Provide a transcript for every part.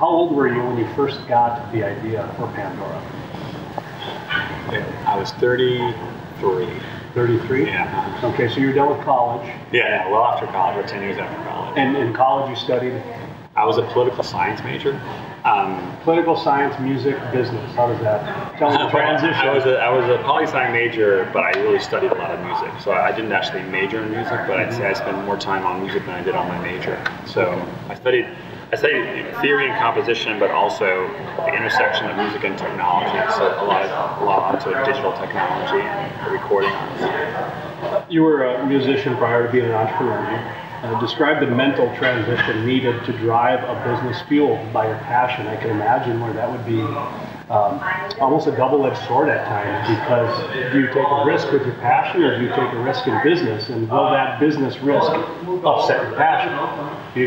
How old were you when you first got the idea for Pandora? I was 33. 33? Yeah. Okay, so you're done with college. Yeah, well after college, or 10 years after college. And in college you studied? I was a political science major. Political science, music, business. How does that tell me the transition? I was a poli-sci major, but I really studied a lot of music. So I didn't actually major in music, but I'd say I spent more time on music than I did on my major. So I studied theory and composition, but also the intersection of music and technology. So a lot onto digital technology and recording arts. You were a musician prior to being an entrepreneur. Describe the mental transition needed to drive a business fueled by your passion. I can imagine where that would be almost a double-edged sword at times, because do you take a risk with your passion, or do you take a risk in business, and will that business risk upset your passion?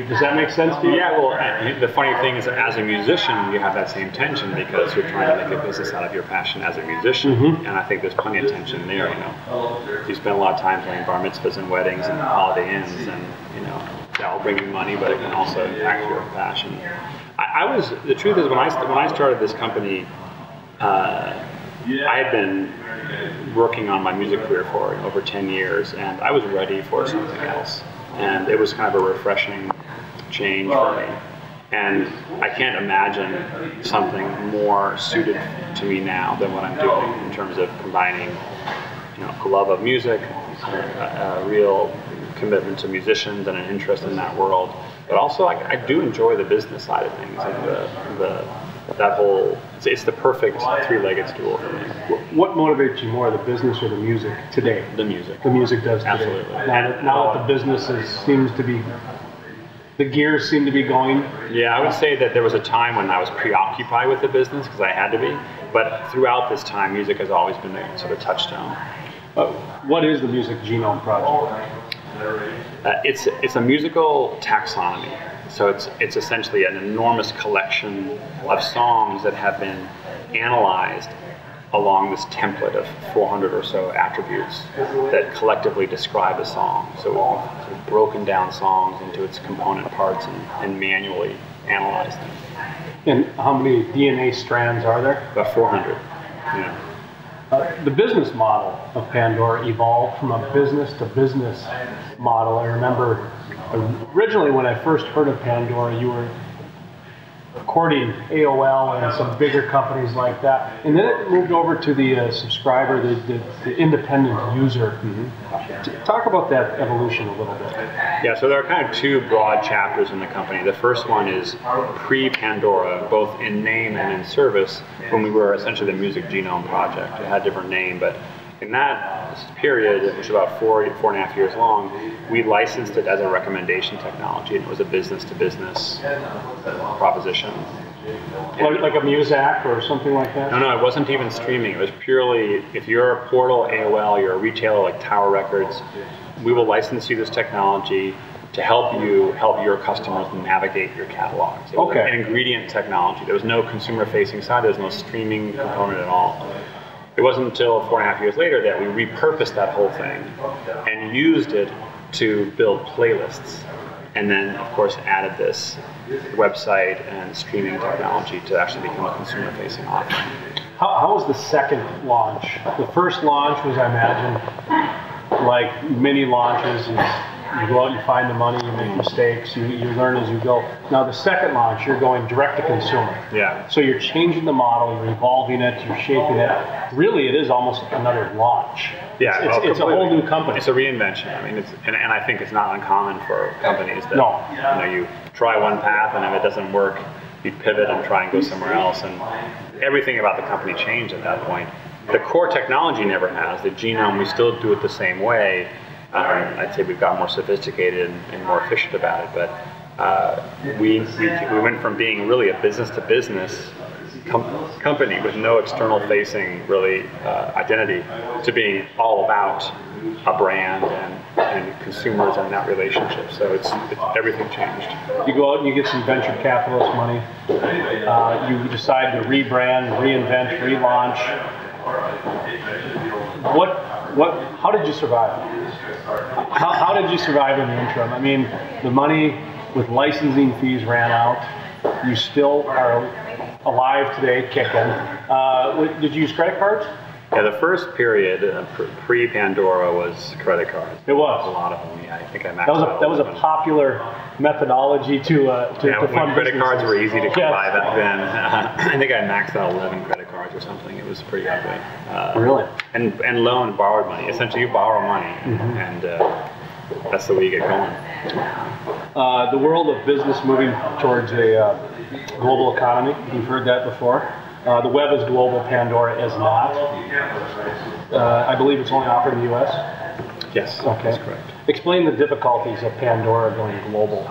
Does that make sense to you? Yeah, well, the funny thing is, as a musician, you have that same tension because you're trying to make a business out of your passion as a musician, and I think there's plenty of tension there. You know, you spend a lot of time playing bar mitzvahs and weddings and holiday inns, and that'll bring you money, but it can also impact your passion. The truth is, when I started this company, I had been working on my music career for over 10 years, and I was ready for something else. And it was kind of a refreshing change for me. And I can't imagine something more suited to me now than what I'm doing in terms of combining, a love of music, a real commitment to musicians and an interest in that world. But also, I do enjoy the business side of things, and that whole, it's the perfect three-legged stool for me. What motivates you more, the business or the music today? The music. The music does today. Absolutely. Now that the business the gears seem to be going. Yeah, I would say that there was a time when I was preoccupied with the business because I had to be, but throughout this time, music has always been a sort of touchstone. What is the Music Genome Project? It's a musical taxonomy. So it's essentially an enormous collection of songs that have been analyzed along this template of 400 or so attributes that collectively describe a song. So we've sort of broken down songs into its component parts and manually analyzed them. And how many DNA strands are there? About 400. Yeah. The business model of Pandora evolved from a business-to-business model. I remember originally when I first heard of Pandora, you were courting AOL and some bigger companies like that. And then it moved over to the subscriber, the independent user. Talk about that evolution a little bit. Yeah, so there are kind of two broad chapters in the company. The first one is pre-Pandora, both in name and in service, when we were essentially the Music Genome Project. It had a different name, but in that period, which was about 4.5 years long, we licensed it as a recommendation technology, and it was a business-to-business proposition. Like a Muzak or something like that? No, it wasn't even streaming. It was purely, if you're a portal, AOL, you're a retailer like Tower Records, we will license you this technology to help your customers navigate your catalogs. It was an ingredient technology. There was no consumer-facing side. There was no streaming component at all. It wasn't until 4.5 years later that we repurposed that whole thing and used it to build playlists, and then of course added this website and streaming technology to actually become a consumer-facing offering. How was the second launch? The first launch was, I imagine, like many launches, you go out, you find the money, you make mistakes, you learn as you go. Now the second launch, you're going direct to consumer. Yeah. So you're changing the model, you're evolving it, you're shaping it. Really, it is almost another launch. Yeah, it's a whole new company. It's a reinvention. I mean, and I think it's not uncommon for companies that you try one path, and if it doesn't work, you pivot and try and go somewhere else. And everything about the company changed at that point. The core technology never has. The genome, we still do it the same way. I'd say we've got more sophisticated and more efficient about it, but we went from being really a business-to-business company with no external-facing really identity to being all about a brand and consumers and that relationship. So it's everything changed. You go out and you get some venture capitalist money. You decide to rebrand, reinvent, relaunch. How did you survive? How did you survive in the interim? I mean, the money with licensing fees ran out. you still are alive today, kicking. Did you use credit cards? Yeah, the first period pre-Pandora was credit cards. It was a lot of them. Yeah, I think I maxed out. That was a popular methodology to fund credit businesses. cards were easy to come by back then. I think I maxed out 11 credit cards or something. It was pretty ugly. Really? And borrowed money. Essentially, you borrow money, and that's the way you get going. The world of business moving towards a global economy. You've heard that before. The web is global, Pandora is not. I believe it's only offered in the U.S.? Yes, okay. That's correct. Explain the difficulties of Pandora going global.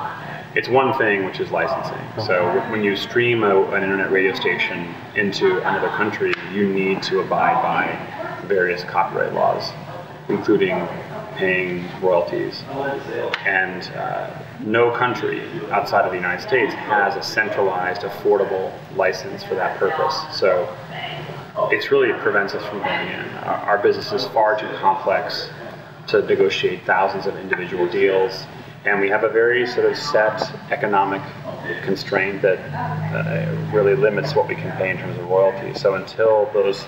It's one thing, which is licensing. So when you stream an internet radio station into another country, you need to abide by various copyright laws, including paying royalties. And no country outside of the United States has a centralized, affordable license for that purpose. So it really prevents us from going in. Our business is far too complex to negotiate thousands of individual deals, and we have a very sort of set economic constraint that really limits what we can pay in terms of royalties. So until those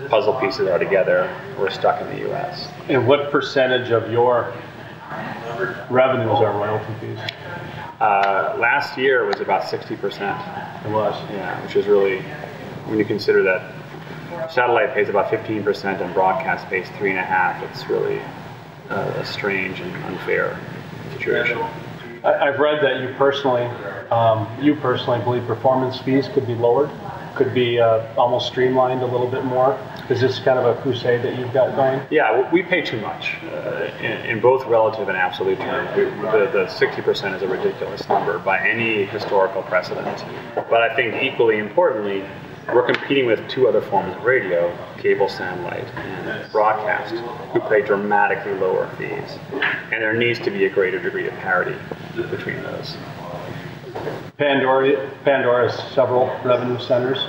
puzzle pieces are together, we're stuck in the U.S. And what percentage of your revenues are royalty fees? Last year was about 60%. It was? Yeah, which is really, when you consider that satellite pays about 15% and broadcast pays 3.5%, it's really a strange and unfair situation. I've read that you personally believe performance fees could be lowered, could be almost streamlined a little bit more. Is this kind of a crusade that you've got going? Yeah, we pay too much in both relative and absolute terms. The 60% is a ridiculous number by any historical precedent. But I think equally importantly, we're competing with two other forms of radio, cable satellite and broadcast, who pay dramatically lower fees. And there needs to be a greater degree of parity between those. Pandora has several revenue centers,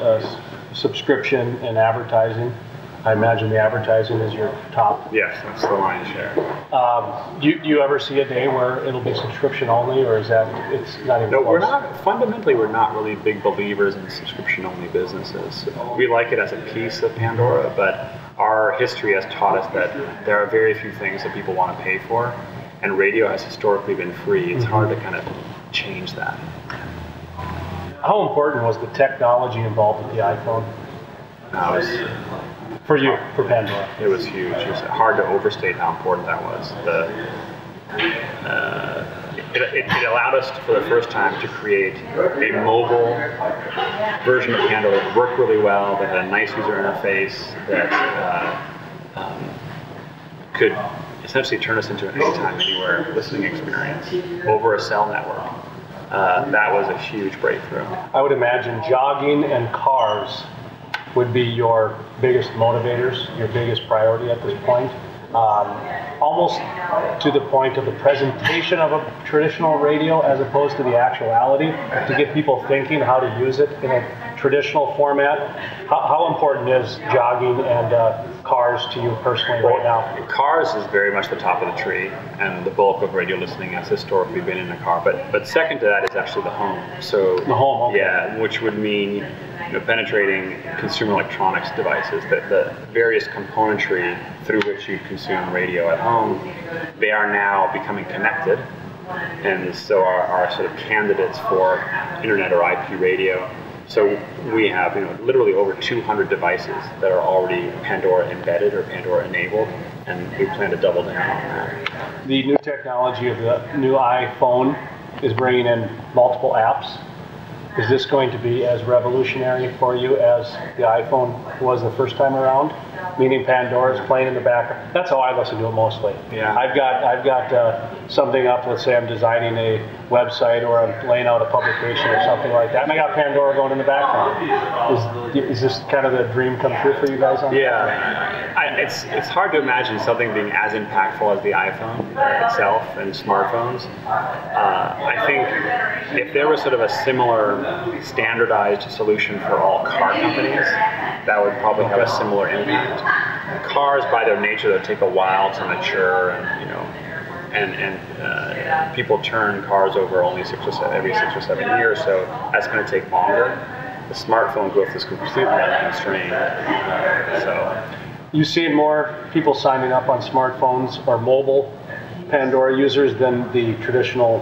subscription and advertising. I imagine the advertising is your top. Yes, that's the lion's share. Do you ever see a day where it'll be subscription only, or is that it's not even No, close? fundamentally, we're not really big believers in subscription-only businesses. We like it as a piece of Pandora, but our history has taught us that there are very few things that people want to pay for, and radio has historically been free. It's hard to kind of change that. How important was the technology involved with the iPhone? For you, for Pandora? It was huge. It was hard to overstate how important that was. It allowed us for the first time to create a mobile version of Pandora that worked really well, that had a nice user interface, that could essentially turn us into an anytime, anywhere listening experience over a cell network. That was a huge breakthrough. I would imagine jogging and cars would be your biggest motivators, your biggest priority at this point. Almost to the point of the presentation of a traditional radio as opposed to the actuality, to get people thinking how to use it in a traditional format. How important is jogging and cars to you personally right now? Cars is very much the top of the tree, and the bulk of radio listening has historically been in a car. But second to that is actually the home. So the home, okay. Yeah, which would mean penetrating consumer electronics devices, the various componentry through which you consume radio at home. They are now becoming connected, and so are sort of candidates for internet or IP radio. So we have literally over 200 devices that are already Pandora embedded or Pandora enabled, and we plan to double down on that. The new technology of the new iPhone is bringing in multiple apps. Is this going to be as revolutionary for you as the iPhone was the first time around? Meaning Pandora's playing in the background. That's how I listen to it mostly. Yeah. I've got something up. Let's say I'm designing a website or I'm laying out a publication or something like that, and I got Pandora going in the background. Is this kind of the dream come true for you guys? It's hard to imagine something being as impactful as the iPhone itself and smartphones. I think if there was sort of a similar standardized solution for all car companies, that would probably have a similar impact. Cars, by their nature, they take a while to mature, and people turn cars over only every 6 or 7 years, so that's going to take longer. The smartphone growth is completely unconstrained. You see more people signing up on smartphones or mobile Pandora users than the traditional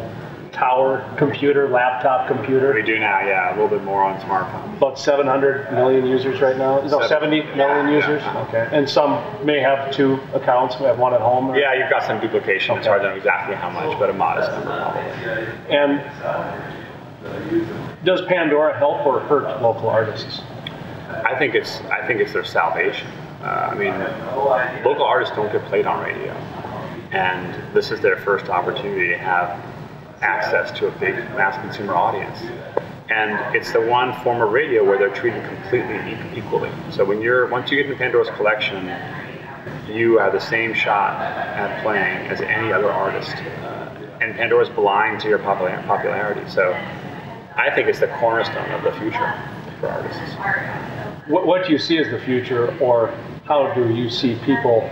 tower computer, laptop computer? We do now, yeah, a little bit more on smartphones. About 700 million users right now? No, 70 million users? Yeah. Okay. And some may have 2 accounts, we have one at home? Or? Yeah, you've got some duplication. Okay. It's hard to know exactly how much, but a modest number probably. And does Pandora help or hurt local artists? I think it's their salvation. I mean, local artists don't get played on radio, and this is their first opportunity to have access to a big mass consumer audience. And it's the one form of radio where they're treated completely equally. So once you get into Pandora's collection, you have the same shot at playing as any other artist. And Pandora's blind to your popularity. So I think it's the cornerstone of the future for artists. What do you see as the future, or how do you see people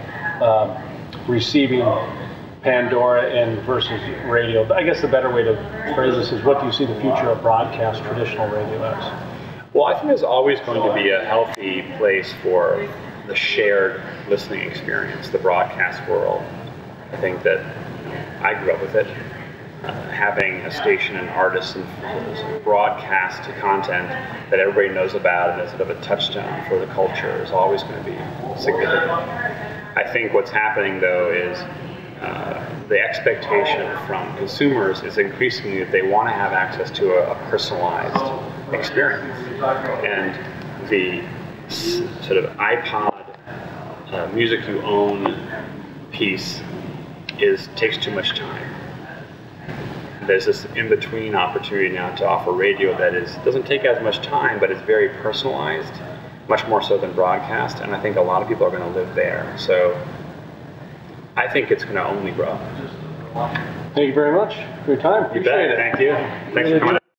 receiving Pandora and versus radio? I guess the better way to phrase this is, what do you see the future of broadcast traditional radio as? Well, I think there's always going to be a healthy place for the shared listening experience, the broadcast world. I think that I grew up with it. Having a station and artists and broadcast content that everybody knows about and is sort of a touchstone for the culture is always going to be significant. I think what's happening, though, is the expectation from consumers is increasingly that they want to have access to a personalized experience. And the sort of iPod music you own piece takes too much time. There's this in-between opportunity now to offer radio that doesn't take as much time, but it's very personalized, much more so than broadcast, and I think a lot of people are going to live there. So I think it's going to only grow. Thank you very much for your time. You bet. Thank you. Thanks for coming.